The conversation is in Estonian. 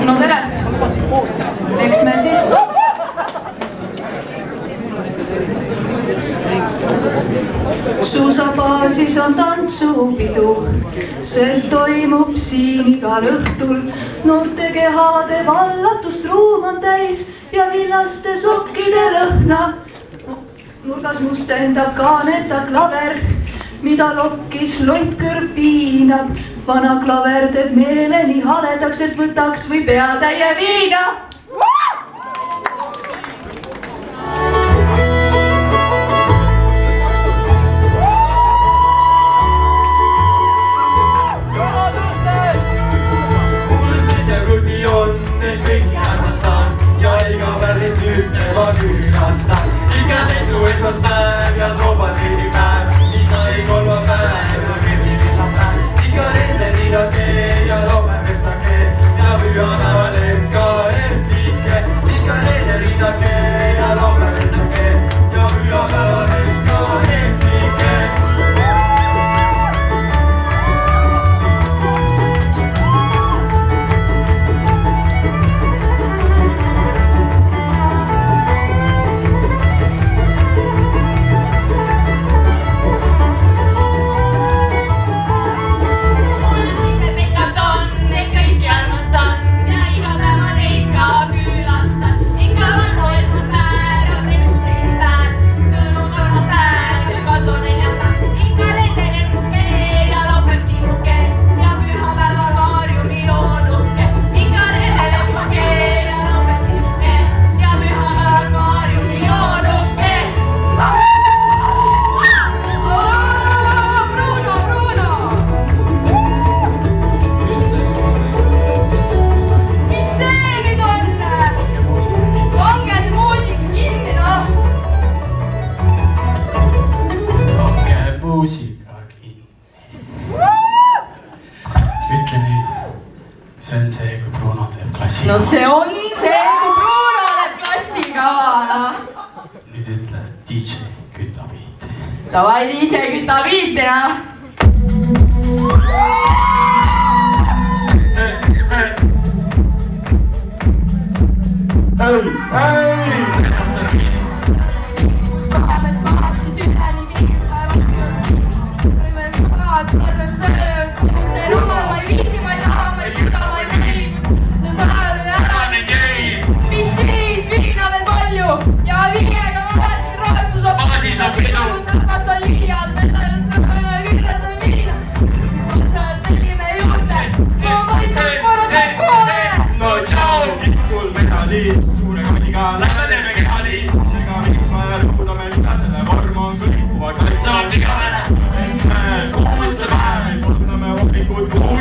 No tere! Eks me siis... Suusabaasis on tantsupidu, see toimub siin igal õhtul. Noorte kehade vallatust ruum on täis ja villaste sokkide lõhna. Nurgas mustendab kaaneta klaver, mida lokkis lontkõrv piinab. Vana klaver teeb meele nii haledaks, et võtaks või peatäie viina. Ikka sõidu esmaspäev ja tooba teisipäev, iga ei kolmapäev ja kergi villapäev. Ikka reederinake ja loomevestake ja pühapäeval MKF-ike. Ikka reederinake ja loomevestake ja pühapäeval MKF-ike. No see on see, kui Bruno läheb klassikavana. Nüüd ütle, DJ küta biite. Davai, DJ küta biite, jah. Kaamest mahas siis üleni viis päeva. Võime saad võttes see rumal ma ei viisi, ma ei taha, ma ei süda, ma ei või. Mis siis, viina veel palju ja viiega alati rahastus on Maasis on pidu. Rahvast on liialt, meil on küllad on viina. Saad tellime juurde, ma mõistan korraldab koole. No tšau, kitkul medalist, suure kodiga lähme teeme kehalist. Ega miks ma rõhudame, mida selle vorm on kõikuva kaitsa. Eks me kuulse päev, kordame hommikut kuul.